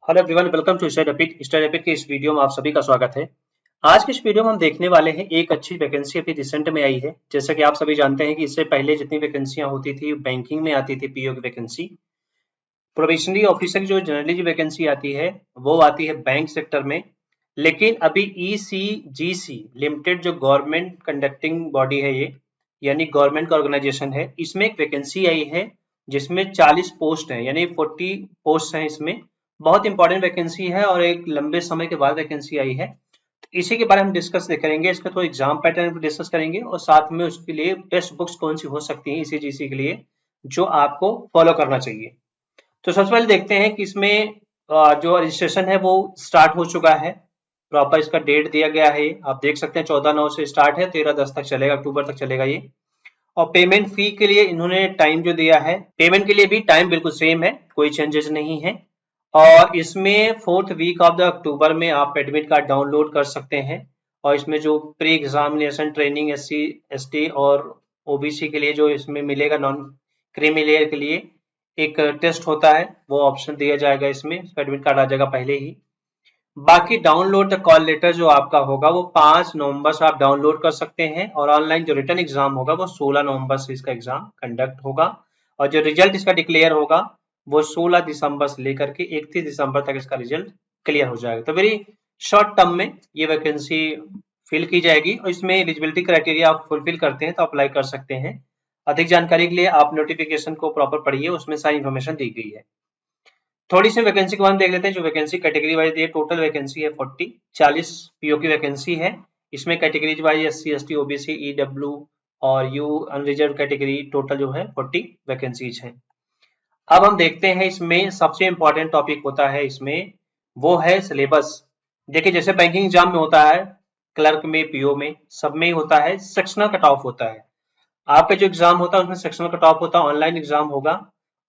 Hello everyone, welcome to study के इस video में आप सभी का स्वागत है। आज के इस वीडियो में हम देखने वाले हैं एक अच्छी वैकेंसी अभी रिसेंट में आई है। जैसा कि आप सभी जानते हैं कि इससे पहले जितनी वैकेंसियां होती थी बैंकिंग में आती थी, पीओ की वैकेंसी। प्रोबेशनरी ऑफिसर की जो जनरली जो वैकेंसी आती है वो आती है बैंक सेक्टर में। लेकिन अभी ECGC लिमिटेड जो गवर्नमेंट कंडक्टिंग बॉडी है, ये यानी गवर्नमेंट का ऑर्गेनाइजेशन है, इसमें एक वैकेंसी आई है जिसमें 40 पोस्ट हैं, यानी 40 पोस्ट हैं। इसमें बहुत इंपॉर्टेंट वैकेंसी है और एक लंबे समय के बाद वैकेंसी आई है। तो इसी के बारे में डिस्कस करेंगे। इसका थोड़ा एग्जाम पैटर्न डिस्कस करेंगे और साथ में उसके लिए टेक्स्ट बुक्स कौन सी हो सकती हैं ECGC के लिए जो आपको फॉलो करना चाहिए। तो सबसे पहले देखते हैं कि इसमें जो रजिस्ट्रेशन है वो स्टार्ट हो चुका है। प्रॉपर इसका डेट दिया गया है, आप देख सकते हैं 14/9 से स्टार्ट है, 13/10 तक चलेगा, अक्टूबर तक चलेगा ये। और पेमेंट फी के लिए इन्होंने टाइम जो दिया है, पेमेंट के लिए भी टाइम बिल्कुल सेम है, कोई चेंजेस नहीं है। और इसमें 4th week of the October में आप एडमिट कार्ड डाउनलोड कर सकते हैं। और इसमें जो pre examination training SC ST और OBC के लिए जो इसमें मिलेगा, नॉन क्रीमी लेयर के लिए एक टेस्ट होता है, वो ऑप्शन दिया जाएगा। इसमें एडमिट कार्ड आ जाएगा पहले ही। बाकी डाउनलोड द कॉल लेटर जो आपका होगा वो 5 नवंबर से आप डाउनलोड कर सकते हैं। और ऑनलाइन जो रिटर्न एग्जाम होगा वो 16 नवंबर से इसका एग्जाम कंडक्ट होगा। और जो रिजल्ट इसका डिक्लेयर होगा वो 16 दिसंबर से लेकर के 31 दिसंबर तक इसका रिजल्ट क्लियर हो जाएगा। तो वेरी शॉर्ट टर्म में ये वैकेंसी फिल की जाएगी और इसमें एलिजिबिलिटी क्राइटेरिया आप फुलफिल करते हैं तो अप्लाई कर सकते हैं। अधिक जानकारी के लिए आप नोटिफिकेशन को प्रॉपर पढ़िए, उसमें सारी इन्फॉर्मेशन दी गई है। थोड़ी सी वैकेंसी के बारे में देख लेते हैं। जो वैकेंसी कैटेगरी वाइज है, टोटल वैकेंसी है 40 पीओ की वैकेंसी है। इसमें categories wise SC ST OBC EW और U अनरिजर्व कैटेगरी, टोटल जो है 40 वैकेंसीज हैं। अब हम देखते हैं इसमें सबसे इंपॉर्टेंट टॉपिक होता है इसमें, वो है सिलेबस। देखिए जैसे बैंकिंग एग्जाम में होता है, क्लर्क में, पीओ में, सब में होता है सेक्शनल कट ऑफ होता है। आपका जो एग्जाम होता है उसमें सेक्शनल कट ऑफ होता है, ऑनलाइन एग्जाम होगा।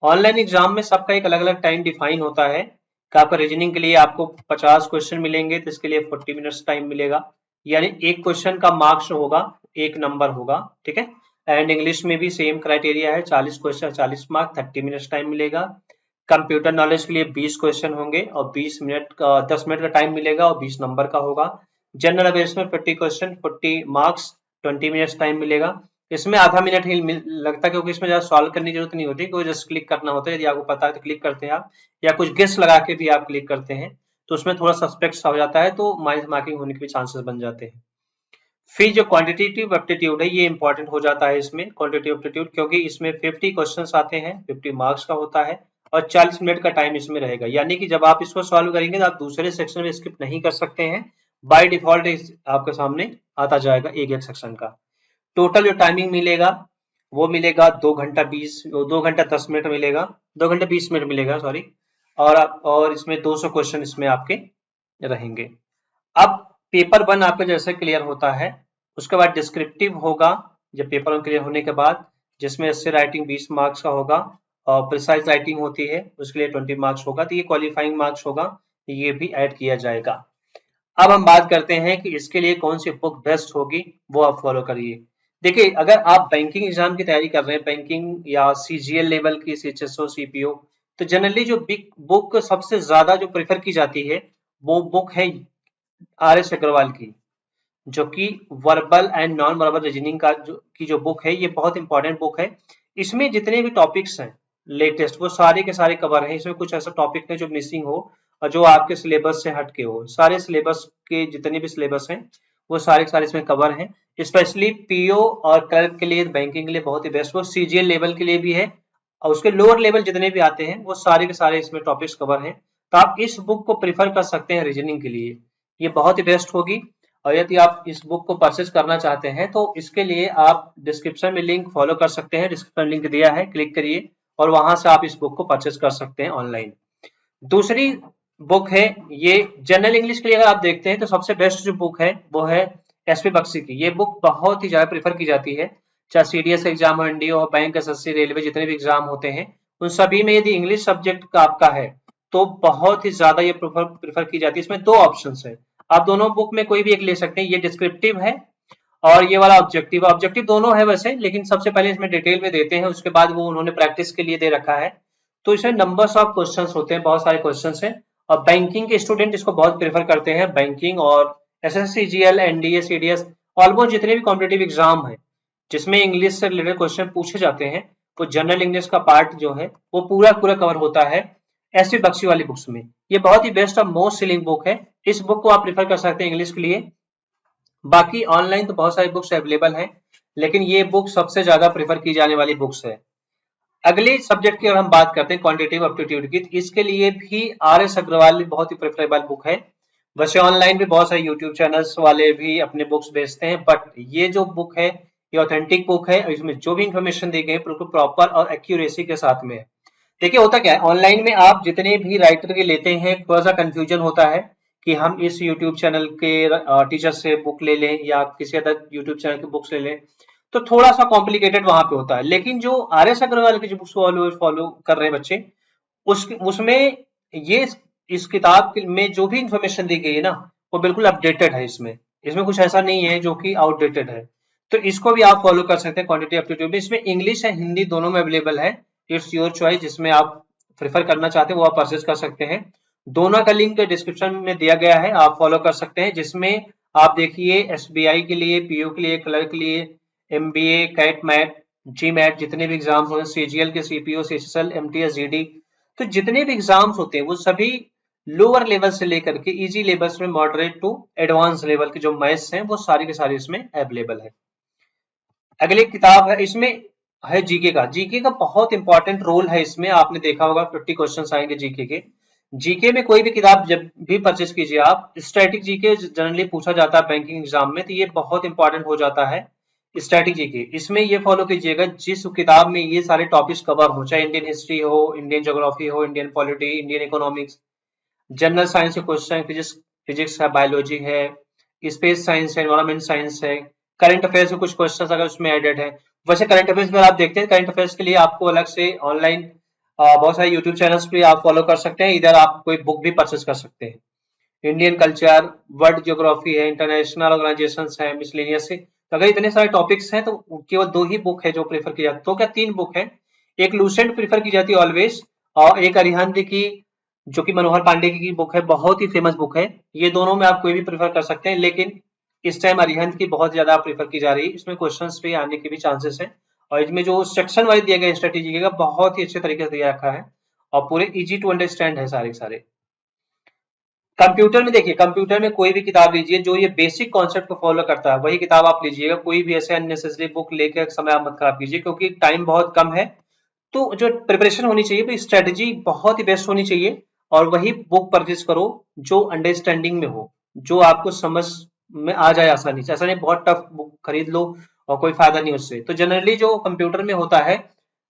ऑनलाइन एग्जाम में सबका एक अलग अलग टाइम डिफाइन होता है कि आपका रीजनिंग के लिए आपको 50 क्वेश्चन मिलेंगे तो इसके लिए 40 मिनट्स टाइम मिलेगा, यानी एक क्वेश्चन का मार्क्स होगा, एक नंबर होगा, ठीक है। एंड इंग्लिश में भी सेम क्राइटेरिया है, 40 क्वेश्चन 40 मार्क, 30 मिनट्स टाइम मिलेगा। कंप्यूटर नॉलेज के लिए 20 क्वेश्चन होंगे और 10 मिनट का टाइम मिलेगा और 20 नंबर का होगा। जनरल अवेयरनेस में 50 क्वेश्चन 40 मार्क्स, 20 मिनट्स टाइम मिलेगा। इसमें आधा मिनट ही लगता है क्योंकि इसमें ज्यादा सॉल्व करने की जरूरत नहीं होती, कोई जस्ट क्लिक करना होता है। यदि आपको पता है तो क्लिक करते हैं आप, या कुछ गेस लगा के भी आप क्लिक करते हैं तो उसमें थोड़ा सस्पेक्ट हो जाता है, तो माइनस मार्किंग होने के भी चांसेस बन जाते हैं। फिर जो क्वांटिटेटिव एप्टीट्यूड है ये इंपॉर्टेंट हो जाता है इसमें, क्वांटिटेटिव एप्टीट्यूड, क्योंकि इसमें 50 क्वेश्चंस आते हैं, 50 मार्क्स का होता है और 40 मिनट का टाइम इसमें रहेगा। यानी कि जब आप इसको सॉल्व करेंगे तो आप दूसरे सेक्शन में स्किप नहीं कर सकते हैं, बाय डिफॉल्ट आपके सामने आता जाएगा एक सेक्शन का। टोटल जो टाइमिंग मिलेगा वो मिलेगा 2 घंटा 10 मिनट मिलेगा, 2 घंटे 20 मिनट मिलेगा, सॉरी। और इसमें 200 क्वेश्चन इसमें आपके रहेंगे। अब पेपर 1 आपका जैसे क्लियर होता है उसके बाद डिस्क्रिप्टिव होगा, जब पेपर 1 क्लियर होने के बाद, जिसमें ऐसे राइटिंग 20 मार्क्स का होगा और प्रिसाइज राइटिंग होती है उसके लिए 20 मार्क्स होगा। तो ये क्वालिफाइंग मार्क्स होगा, ये भी ऐड किया जाएगा। अब हम बात करते हैं कि इसके लिए कौन सी बुक बेस्ट होगी, वो आप फॉलो करिए। देखिए अगर आप बैंकिंग एग्जाम की तैयारी कर रहे हैं, बैंकिंग या CGL लेवल की, CHSO CPO, तो जनरली जो बिग बुक सबसे ज्यादा जो प्रेफर की जाती है वो बुक है RS अग्रवाल की, जो कि verbal and non verbal reasoning जो बुक है, ये बहुत इंपॉर्टेंट बुक है। इसमें जितने भी टॉपिक्स हैं लेटेस्ट वो सारे के सारे कवर हैं। इसमें कुछ ऐसा टॉपिक है जो मिसिंग हो और जो आपके सिलेबस से हट के हो, सारे सिलेबस के जितने भी सिलेबस हैं वो सारे के सारे इसमें कवर हैं। स्पेशली पीओ और क्लर्क के लिए, बैंकिंग के लिए बहुत ही बेस्ट, वो CGL लेवल के लिए भी है और उसके लोअर लेवल जितने भी आते हैं वो सारे के सारे इसमें टॉपिक्स कवर हैं। तो आप इस बुक को प्रिफर कर सकते हैं रीजनिंग के लिए, ये बहुत ही बेस्ट होगी। और यदि आप इस बुक को परचेज करना चाहते हैं तो इसके लिए आप डिस्क्रिप्शन में लिंक फॉलो कर सकते हैं, डिस्क्रिप्शन लिंक दिया है, क्लिक करिए और वहां से आप इस बुक को परचेज कर सकते हैं ऑनलाइन। दूसरी बुक है ये जनरल इंग्लिश के लिए, अगर आप देखते हैं तो सबसे बेस्ट जो बुक है वो है SP बख्शी की। ये बुक बहुत ही ज्यादा प्रेफर की जाती है, चाहे CDS एग्जाम हो, NDA हो, बैंक, SSC, रेलवे, जितने भी एग्जाम होते हैं उन सभी में यदि इंग्लिश सब्जेक्ट का आपका है तो बहुत ही ज्यादा ये प्रेफर की जाती है। इसमें 2 ऑप्शन है, आप दोनों बुक में कोई भी एक ले सकते हैं। ये डिस्क्रिप्टिव है और ये वाला ऑब्जेक्टिव। ऑब्जेक्टिव दोनों है वैसे, लेकिन सबसे पहले इसमें डिटेल में देते हैं, उसके बाद वो उन्होंने प्रैक्टिस के लिए दे रखा है। तो इसमें नंबर्स ऑफ क्वेश्चंस होते हैं, बहुत सारे क्वेश्चंस हैं और बैंकिंग के स्टूडेंट इसको बहुत प्रेफर करते हैं। बैंकिंग और SSC GL, NDA, CDS, almost जितने भी कॉम्पिटेटिव एग्जाम है जिसमें इंग्लिश से रिलेटेड क्वेश्चन पूछे जाते हैं, वो जनरल इंग्लिश का पार्ट जो है वो पूरा पूरा कवर होता है एसपी बख्शी वाली बुक्स में। ये बहुत ही बेस्ट और मोस्ट सेलिंग बुक है। इस बुक को आप प्रेफर कर सकते हैं इंग्लिश के लिए। बाकी ऑनलाइन तो बहुत सारी बुक्स अवेलेबल हैं, लेकिन ये बुक सबसे ज्यादा प्रेफर की जाने वाली बुक्स है। अगले सब्जेक्ट की अगर हम बात करते हैं क्वांटिटेटिव एप्टीट्यूड की, तो इसके लिए भी आर.एस. अग्रवाल बहुत ही प्रेफरेबल बुक है। वैसे ऑनलाइन भी बहुत सारे यूट्यूब चैनल्स वाले भी अपने बुक्स बेचते हैं, बट ये जो बुक है ये ऑथेंटिक बुक है। इसमें जो भी इंफॉर्मेशन दी गई है बिल्कुल प्रॉपर और एक्यूरेसी के साथ में है। देखिए होता क्या है, ऑनलाइन में आप जितने भी राइटर के लेते हैं थोड़ा सा कंफ्यूजन होता है कि हम इस यूट्यूब चैनल के टीचर से बुक ले लें या किसी अदर यूट्यूब चैनल की बुक्स ले लें, तो थोड़ा सा कॉम्प्लिकेटेड वहां पे होता है। लेकिन जो आर.एस. अग्रवाल की जो बुक्स फॉलो कर रहे हैं बच्चे, उसमें ये इस किताब में जो भी इंफॉर्मेशन दी गई है ना वो बिल्कुल अपडेटेड है। इसमें कुछ ऐसा नहीं है जो कि आउटडेटेड है। तो इसको भी आप फॉलो कर सकते हैं क्वांटिटी एप्टीट्यूड में। इसमें इंग्लिश है हिंदी दोनों में अवेलेबल है। इट्स योर चॉइस, जिसमें आप प्रेफर करना चाहते हैं वो आप परचेज कर सकते हैं। दोनों का लिंक डिस्क्रिप्शन में दिया गया है, आप फॉलो कर सकते हैं। जिसमें आप देखिए एसबीआई के लिए, पीओ के लिए, क्लर्क के लिए, एमबीए, कैट, मैट, जी मैट, जितने भी एग्जाम्स होते हैं, सीजीएल के, सीपीओ, सीएसएल, एमटीएस, जीडी, तो जितने भी एग्जाम्स होते हैं वो सभी लोअर लेवल से लेकर के इजी लेवल्स में मॉडरेट टू एडवांस लेवल के जो मैथ्स हैं वो सारी के सारी इसमें अवेलेबल है। अगली किताब है, इसमें है जीके का। जीके का बहुत इंपॉर्टेंट रोल है इसमें। आपने देखा होगा 50 क्वेश्चंस आएंगे जीके के। जीके में कोई भी किताब जब भी परचेज कीजिए आप, स्टैटिक जीके जनरली पूछा जाता है बैंकिंग एग्जाम में, तो ये बहुत इंपॉर्टेंट हो जाता है स्टैटिक जीके। इसमें ये फॉलो कीजिएगा जिस किताब में ये सारे टॉपिक्स कवर हो, चाहे इंडियन हिस्ट्री हो, इंडियन ज्योग्राफी हो, Indian polity, Indian economics, general science के क्वेश्चन, फिजिक्स है, बायोलॉजी है, स्पेस साइंस है, एनवायरमेंट साइंस है, करंट अफेयर्स के कुछ क्वेश्चन अगर उसमें एडेड है। वैसे करंट अफेयर्स में आप देखते हैं, करंट अफेयर्स के लिए आपको अलग से ऑनलाइन बहुत सारे यूट्यूब चैनल्स भी आप फॉलो कर सकते हैं। इधर आप कोई बुक भी परचेज कर सकते हैं। इंडियन कल्चर, वर्ल्ड ज्योग्राफी है, इंटरनेशनल ऑर्गेनाइजेशन है, मिसलेनियस है। तो अगर इतने सारे टॉपिक्स हैं तो केवल 2 ही बुक है जो प्रेफर की जाती है। तो क्या 3 बुक है, एक लूसेंट प्रेफर की जाती है ऑलवेज, और एक अरिहंत की जो कि मनोहर पांडे की बुक है, बहुत ही फेमस बुक है। ये दोनों में आप कोई भी प्रेफर कर सकते हैं, लेकिन इस टाइम अरिहंत की बहुत ज्यादा प्रेफर की जा रही है। इसमें क्वेश्चंस भी आने के भी चांसेस हैं, और इसमें जो सेक्शन वाइज दिया गया स्ट्रेटेजी का बहुत ही अच्छे तरीके से दिया रखा है और पूरे इजी टू अंडरस्टैंड है सारे सारे। कंप्यूटर में देखिए, कंप्यूटर में कोई भी किताब लीजिए जो ये बेसिक कॉन्सेप्ट को फॉलो करता है वही किताब आप लीजिएगा। कोई भी ऐसे अननेसेसरी बुक लेकर समय आप मत खराब कीजिए, क्योंकि टाइम बहुत कम है। तो जो प्रिपरेशन होनी चाहिए वो स्ट्रेटेजी बहुत ही बेस्ट होनी चाहिए, और वही बुक परचेज करो जो अंडरस्टैंडिंग में हो, जो आपको समझ में आ जाए आसानी से। ऐसा नहीं बहुत टफ बुक खरीद लो और कोई फायदा नहीं उससे। तो जनरली जो कंप्यूटर में होता है,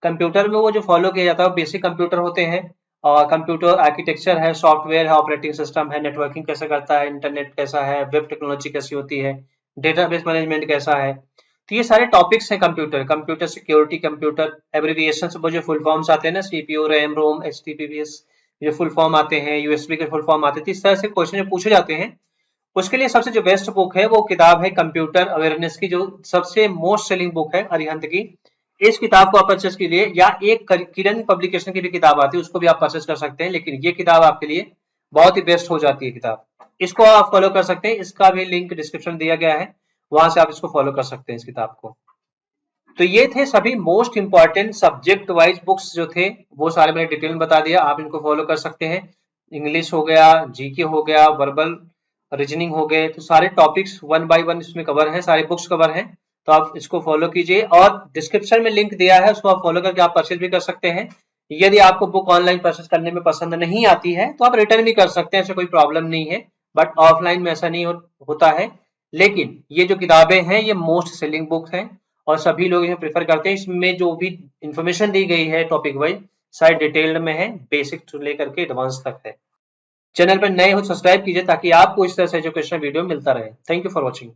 कंप्यूटर में वो जो फॉलो किया जाता है बेसिक कंप्यूटर होते हैं, और कंप्यूटर आर्किटेक्चर है, सॉफ्टवेयर है, ऑपरेटिंग सिस्टम है, नेटवर्किंग कैसे करता है, इंटरनेट कैसा है, वेब टेक्नोलॉजी कैसी होती है, डेटाबेस मैनेजमेंट कैसा है। तो ये सारे टॉपिक्स हैं computer, computer security, computer abbreviation, वो जो फुल फॉर्म्स आते हैं ना, सीपीयू, रैम, रोम, एचटीटीपीएस, ये फुल फॉर्म आते हैं, यूएसबी के फुल फॉर्म आते हैं। तो इस तरह से क्वेश्चन पूछे जाते हैं। उसके लिए सबसे जो बेस्ट बुक है वो किताब है कंप्यूटर अवेयरनेस की, जो सबसे मोस्ट सेलिंग बुक है अरिहंत की। इस किताब को आप परचेस कीजिए, या एक किरण पब्लिकेशन की भी किताब आती है उसको भी आप परचेस कर सकते हैं, लेकिन ये किताब आपके लिए बहुत ही बेस्ट हो जाती है किताब। इसको आप फॉलो कर सकते हैं, इसका भी लिंक डिस्क्रिप्शन दिया गया है, वहां से आप इसको फॉलो कर सकते हैं इस किताब को। तो ये थे सभी most important subject wise books जो थे, वो सारे मैंने डिटेल में बता दिया, आप इनको फॉलो कर सकते हैं। इंग्लिश हो गया, जीके हो गया, वर्बल रीजनिंग हो गए, तो सारे टॉपिक्स 1 बाय 1 इसमें कवर हैं, सारे बुक्स कवर हैं। तो आप इसको फॉलो कीजिए, और डिस्क्रिप्शन में लिंक दिया है उसको आप फॉलो करके आप परचेज भी कर सकते हैं। यदि आपको बुक ऑनलाइन परचेज करने में पसंद नहीं आती है तो आप रिटर्न भी कर सकते हैं, ऐसे कोई प्रॉब्लम नहीं है। बट ऑफलाइन में ऐसा नहीं होता है। लेकिन ये जो किताबें हैं ये मोस्ट सेलिंग बुक हैं, और सभी लोग इन्हें प्रेफर करते हैं। इसमें जो भी इंफॉर्मेशन दी गई है टॉपिक वाइज सारी डिटेल्ड में है, बेसिक से लेकर के एडवांस तक है। चैनल पर नए हो सब्सक्राइब कीजिए ताकि आपको इस तरह से एजुकेशनल वीडियो मिलता रहे। Thank you for watching.